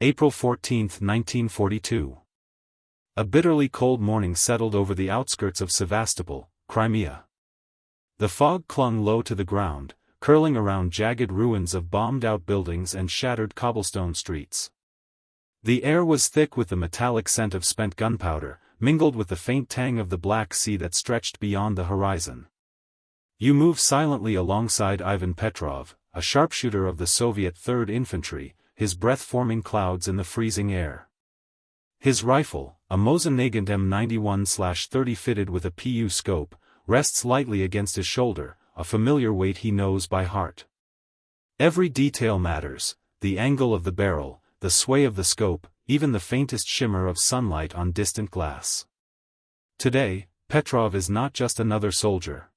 April 14, 1942. A bitterly cold morning settled over the outskirts of Sevastopol, Crimea. The fog clung low to the ground, curling around jagged ruins of bombed-out buildings and shattered cobblestone streets. The air was thick with the metallic scent of spent gunpowder, mingled with the faint tang of the Black Sea that stretched beyond the horizon. You move silently alongside Ivan Petrov, a sharpshooter of the Soviet 3rd Infantry, his breath forming clouds in the freezing air. His rifle, a Mosin-Nagant M91/30 fitted with a PU scope, rests lightly against his shoulder, a familiar weight he knows by heart. Every detail matters: the angle of the barrel, the sway of the scope, even the faintest shimmer of sunlight on distant glass. Today, Petrov is not just another soldier.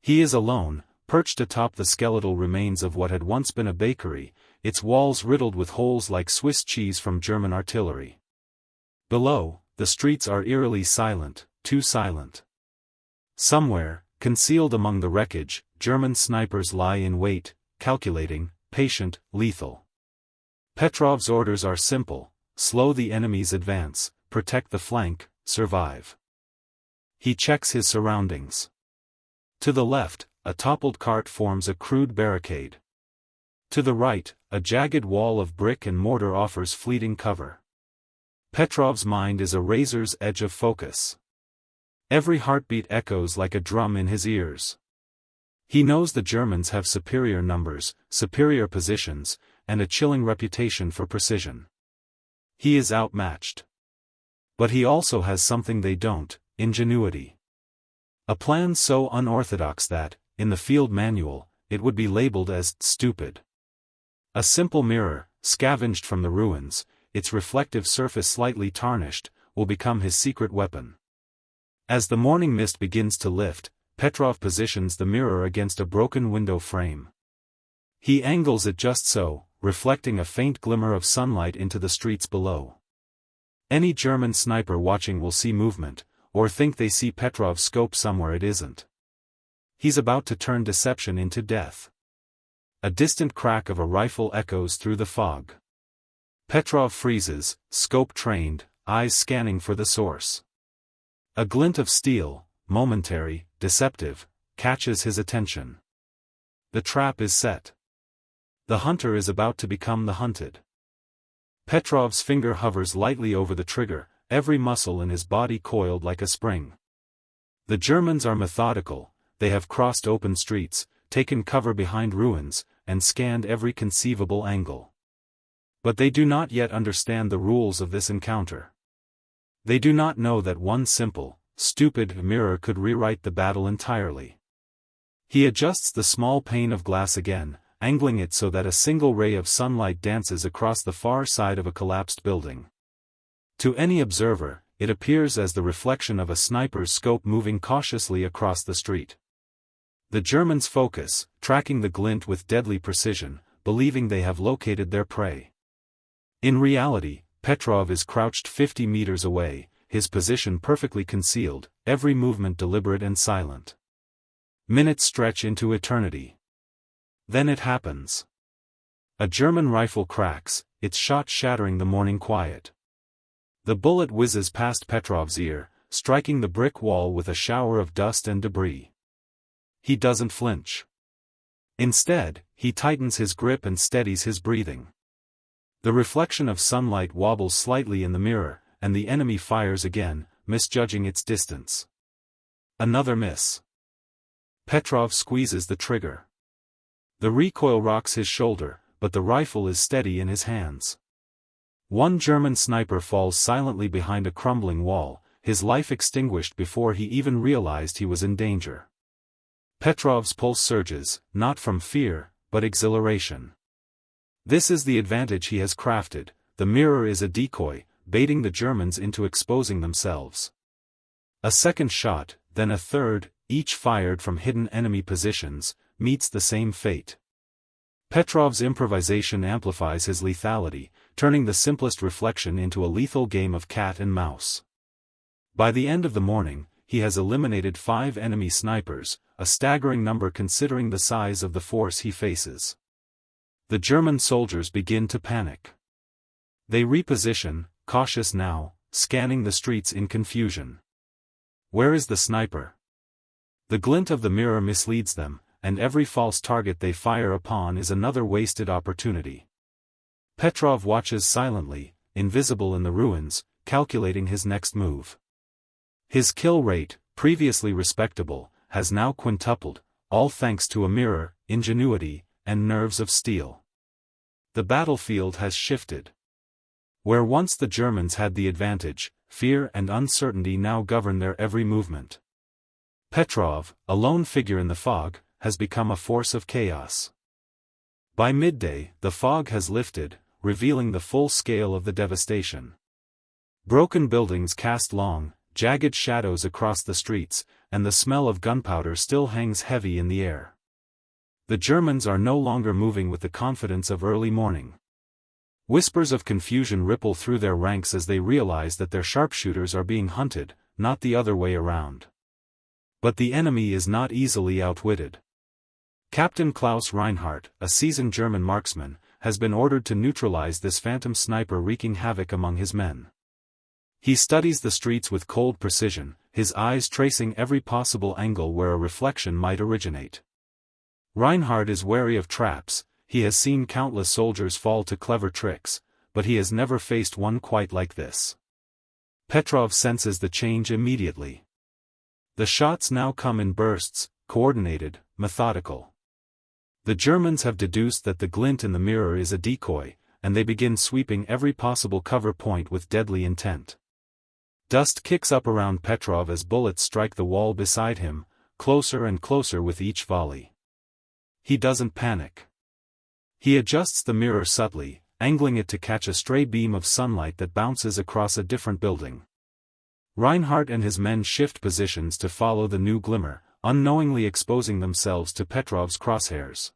He is alone, perched atop the skeletal remains of what had once been a bakery, its walls riddled with holes like Swiss cheese from German artillery. Below, the streets are eerily silent, too silent. Somewhere, concealed among the wreckage, German snipers lie in wait, calculating, patient, lethal. Petrov's orders are simple: slow the enemy's advance, protect the flank, survive. He checks his surroundings. To the left, a toppled cart forms a crude barricade. To the right, a jagged wall of brick and mortar offers fleeting cover. Petrov's mind is a razor's edge of focus. Every heartbeat echoes like a drum in his ears. He knows the Germans have superior numbers, superior positions, and a chilling reputation for precision. He is outmatched. But he also has something they don't: ingenuity. A plan so unorthodox that, in the field manual, it would be labeled as stupid. A simple mirror, scavenged from the ruins, its reflective surface slightly tarnished, will become his secret weapon. As the morning mist begins to lift, Petrov positions the mirror against a broken window frame. He angles it just so, reflecting a faint glimmer of sunlight into the streets below. Any German sniper watching will see movement, or think they see Petrov's scope somewhere it isn't. He's about to turn deception into death. A distant crack of a rifle echoes through the fog. Petrov freezes, scope trained, eyes scanning for the source. A glint of steel, momentary, deceptive, catches his attention. The trap is set. The hunter is about to become the hunted. Petrov's finger hovers lightly over the trigger, every muscle in his body coiled like a spring. The Germans are methodical. They have crossed open streets, taken cover behind ruins, and scanned every conceivable angle. But they do not yet understand the rules of this encounter. They do not know that one simple, stupid mirror could rewrite the battle entirely. He adjusts the small pane of glass again, angling it so that a single ray of sunlight dances across the far side of a collapsed building. To any observer, it appears as the reflection of a sniper's scope moving cautiously across the street. The Germans focus, tracking the glint with deadly precision, believing they have located their prey. In reality, Petrov is crouched 50 meters away, his position perfectly concealed, every movement deliberate and silent. Minutes stretch into eternity. Then it happens. A German rifle cracks, its shot shattering the morning quiet. The bullet whizzes past Petrov's ear, striking the brick wall with a shower of dust and debris. He doesn't flinch. Instead, he tightens his grip and steadies his breathing. The reflection of sunlight wobbles slightly in the mirror, and the enemy fires again, misjudging its distance. Another miss. Petrov squeezes the trigger. The recoil rocks his shoulder, but the rifle is steady in his hands. One German sniper falls silently behind a crumbling wall, his life extinguished before he even realized he was in danger. Petrov's pulse surges, not from fear, but exhilaration. This is the advantage he has crafted: the mirror is a decoy, baiting the Germans into exposing themselves. A second shot, then a third, each fired from hidden enemy positions, meets the same fate. Petrov's improvisation amplifies his lethality, turning the simplest reflection into a lethal game of cat and mouse. By the end of the morning, he has eliminated 5 enemy snipers, a staggering number considering the size of the force he faces. The German soldiers begin to panic. They reposition, cautious now, scanning the streets in confusion. Where is the sniper? The glint of the mirror misleads them, and every false target they fire upon is another wasted opportunity. Petrov watches silently, invisible in the ruins, calculating his next move. His kill rate, previously respectable, has now quintupled, all thanks to a mirror, ingenuity, and nerves of steel. The battlefield has shifted. Where once the Germans had the advantage, fear and uncertainty now govern their every movement. Petrov, a lone figure in the fog, has become a force of chaos. By midday, the fog has lifted, revealing the full scale of the devastation. Broken buildings cast long, jagged shadows across the streets, and the smell of gunpowder still hangs heavy in the air. The Germans are no longer moving with the confidence of early morning. Whispers of confusion ripple through their ranks as they realize that their sharpshooters are being hunted, not the other way around. But the enemy is not easily outwitted. Captain Klaus Reinhardt, a seasoned German marksman, has been ordered to neutralize this phantom sniper wreaking havoc among his men. He studies the streets with cold precision, his eyes tracing every possible angle where a reflection might originate. Reinhardt is wary of traps. He has seen countless soldiers fall to clever tricks, but he has never faced one quite like this. Petrov senses the change immediately. The shots now come in bursts, coordinated, methodical. The Germans have deduced that the glint in the mirror is a decoy, and they begin sweeping every possible cover point with deadly intent. Dust kicks up around Petrov as bullets strike the wall beside him, closer and closer with each volley. He doesn't panic. He adjusts the mirror subtly, angling it to catch a stray beam of sunlight that bounces across a different building. Reinhardt and his men shift positions to follow the new glimmer, unknowingly exposing themselves to Petrov's crosshairs.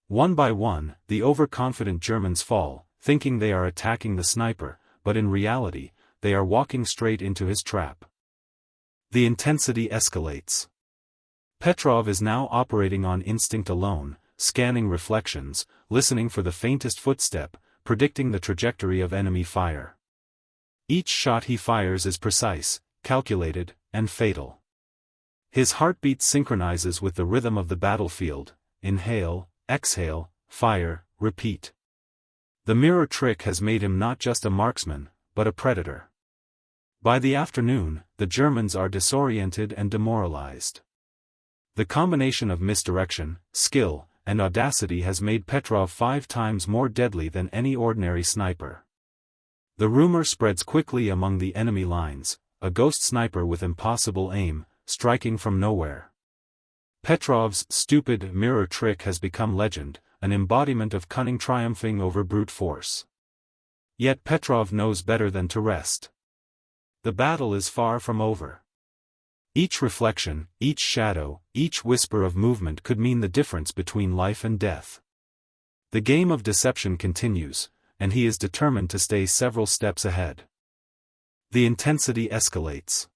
One by one, the overconfident Germans fall, thinking they are attacking the sniper, but in reality, they are walking straight into his trap. The intensity escalates. Petrov is now operating on instinct alone, scanning reflections, listening for the faintest footstep, predicting the trajectory of enemy fire. Each shot he fires is precise, calculated, and fatal. His heartbeat synchronizes with the rhythm of the battlefield: inhale, exhale, fire, repeat. The mirror trick has made him not just a marksman, but a predator. By the afternoon, the Germans are disoriented and demoralized. The combination of misdirection, skill, and audacity has made Petrov 5 times more deadly than any ordinary sniper. The rumor spreads quickly among the enemy lines: a ghost sniper with impossible aim, striking from nowhere. Petrov's stupid mirror trick has become legend, an embodiment of cunning triumphing over brute force. Yet Petrov knows better than to rest. The battle is far from over. Each reflection, each shadow, each whisper of movement could mean the difference between life and death. The game of deception continues, and he is determined to stay several steps ahead. The intensity escalates.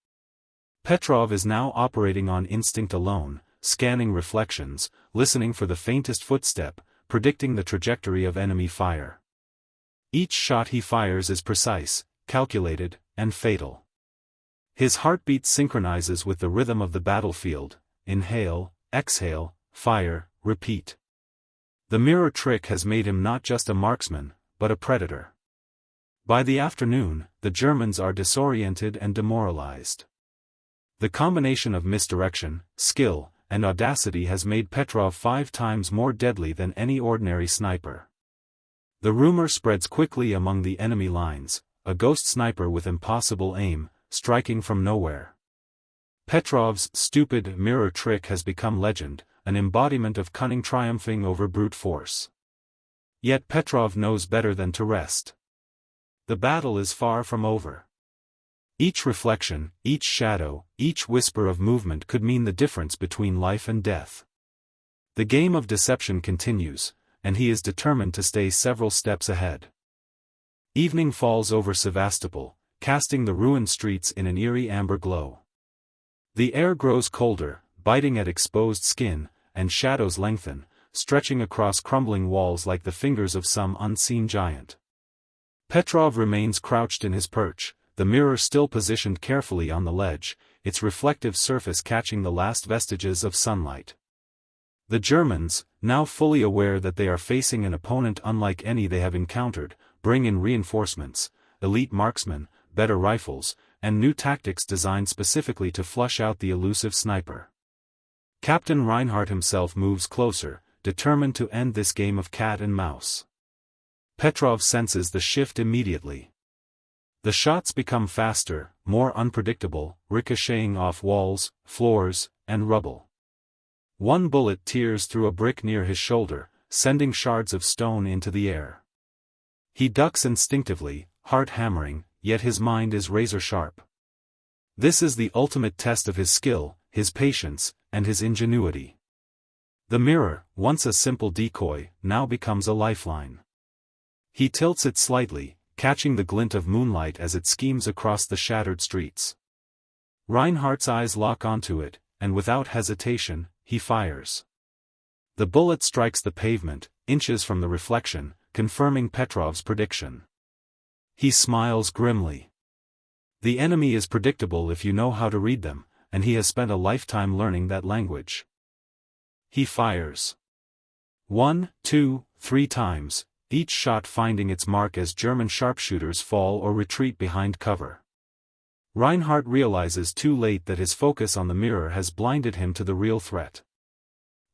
Petrov is now operating on instinct alone, scanning reflections, listening for the faintest footstep, predicting the trajectory of enemy fire. Each shot he fires is precise, calculated, and fatal. His heartbeat synchronizes with the rhythm of the battlefield: inhale, exhale, fire, repeat. The mirror trick has made him not just a marksman, but a predator. By the afternoon, the Germans are disoriented and demoralized. The combination of misdirection, skill, and audacity has made Petrov 5 times more deadly than any ordinary sniper. The rumor spreads quickly among the enemy lines: a ghost sniper with impossible aim, striking from nowhere. Petrov's stupid mirror trick has become legend, an embodiment of cunning triumphing over brute force. Yet Petrov knows better than to rest. The battle is far from over. Each reflection, each shadow, each whisper of movement could mean the difference between life and death. The game of deception continues, and he is determined to stay several steps ahead. Evening falls over Sevastopol, casting the ruined streets in an eerie amber glow. The air grows colder, biting at exposed skin, and shadows lengthen, stretching across crumbling walls like the fingers of some unseen giant. Petrov remains crouched in his perch, the mirror still positioned carefully on the ledge, its reflective surface catching the last vestiges of sunlight. The Germans, now fully aware that they are facing an opponent unlike any they have encountered, bring in reinforcements, elite marksmen, better rifles, and new tactics designed specifically to flush out the elusive sniper. Captain Reinhardt himself moves closer, determined to end this game of cat and mouse. Petrov senses the shift immediately. The shots become faster, more unpredictable, ricocheting off walls, floors, and rubble. One bullet tears through a brick near his shoulder, sending shards of stone into the air. He ducks instinctively, heart hammering, yet his mind is razor-sharp. This is the ultimate test of his skill, his patience, and his ingenuity. The mirror, once a simple decoy, now becomes a lifeline. He tilts it slightly, catching the glint of moonlight as it schemes across the shattered streets. Reinhardt's eyes lock onto it, and without hesitation, he fires. The bullet strikes the pavement, inches from the reflection, confirming Petrov's prediction. He smiles grimly. The enemy is predictable if you know how to read them, and he has spent a lifetime learning that language. He fires. 1, 2, 3 times, each shot finding its mark as German sharpshooters fall or retreat behind cover. Reinhardt realizes too late that his focus on the mirror has blinded him to the real threat.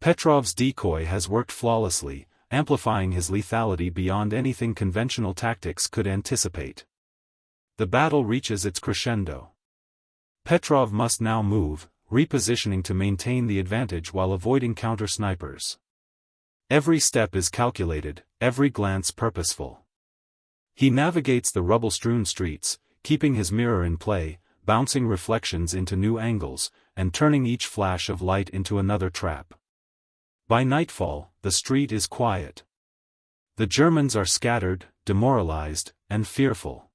Petrov's decoy has worked flawlessly, amplifying his lethality beyond anything conventional tactics could anticipate. The battle reaches its crescendo. Petrov must now move, repositioning to maintain the advantage while avoiding counter-snipers. Every step is calculated, every glance purposeful. He navigates the rubble-strewn streets, keeping his mirror in play, bouncing reflections into new angles, and turning each flash of light into another trap. By nightfall, the street is quiet. The Germans are scattered, demoralized, and fearful.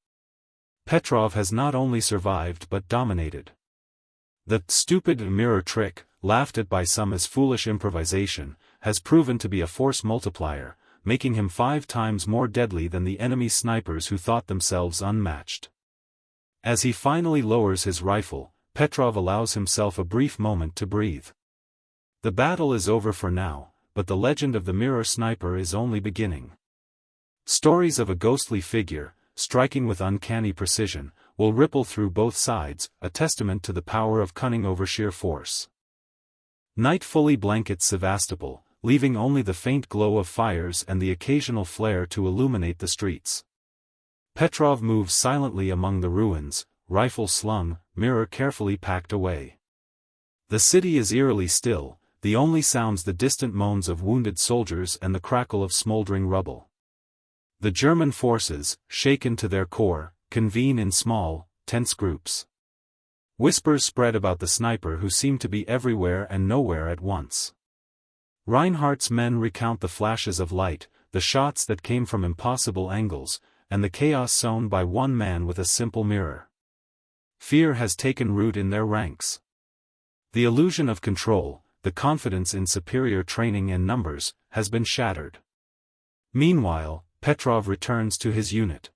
Petrov has not only survived but dominated. The stupid mirror trick, laughed at by some as foolish improvisation, has proven to be a force multiplier, making him 5 times more deadly than the enemy snipers who thought themselves unmatched. As he finally lowers his rifle, Petrov allows himself a brief moment to breathe. The battle is over for now, but the legend of the Mirror Sniper is only beginning. Stories of a ghostly figure, striking with uncanny precision, will ripple through both sides, a testament to the power of cunning over sheer force. Night fully blankets Sevastopol, leaving only the faint glow of fires and the occasional flare to illuminate the streets. Petrov moves silently among the ruins, rifle slung, mirror carefully packed away. The city is eerily still, the only sounds the distant moans of wounded soldiers and the crackle of smoldering rubble. The German forces, shaken to their core, convene in small, tense groups. Whispers spread about the sniper who seemed to be everywhere and nowhere at once. Reinhardt's men recount the flashes of light, the shots that came from impossible angles, and the chaos sown by one man with a simple mirror. Fear has taken root in their ranks. The illusion of control, the confidence in superior training and numbers, has been shattered. Meanwhile, Petrov returns to his unit.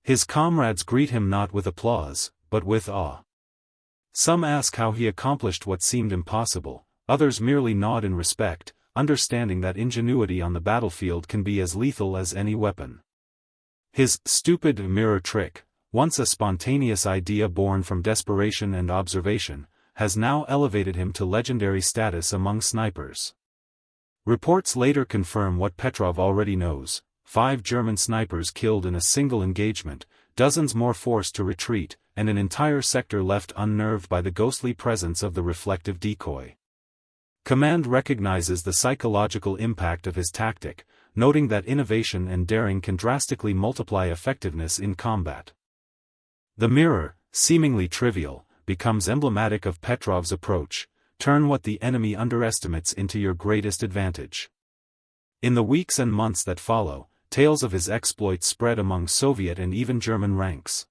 His comrades greet him not with applause, but with awe. Some ask how he accomplished what seemed impossible, others merely nod in respect, understanding that ingenuity on the battlefield can be as lethal as any weapon. His stupid mirror trick, once a spontaneous idea born from desperation and observation, has now elevated him to legendary status among snipers. Reports later confirm what Petrov already knows: 5 German snipers killed in a single engagement, dozens more forced to retreat, and an entire sector left unnerved by the ghostly presence of the reflective decoy. Command recognizes the psychological impact of his tactic, noting that innovation and daring can drastically multiply effectiveness in combat. The mirror, seemingly trivial, becomes emblematic of Petrov's approach: turn what the enemy underestimates into your greatest advantage. In the weeks and months that follow, tales of his exploits spread among Soviet and even German ranks.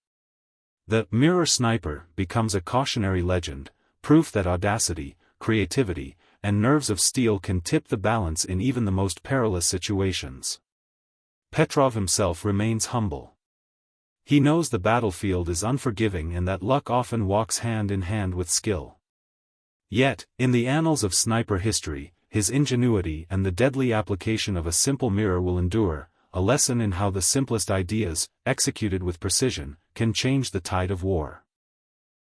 The Mirror Sniper becomes a cautionary legend, proof that audacity, creativity, and nerves of steel can tip the balance in even the most perilous situations. Petrov himself remains humble. He knows the battlefield is unforgiving and that luck often walks hand in hand with skill. Yet, in the annals of sniper history, his ingenuity and the deadly application of a simple mirror will endure, a lesson in how the simplest ideas, executed with precision, can change the tide of war.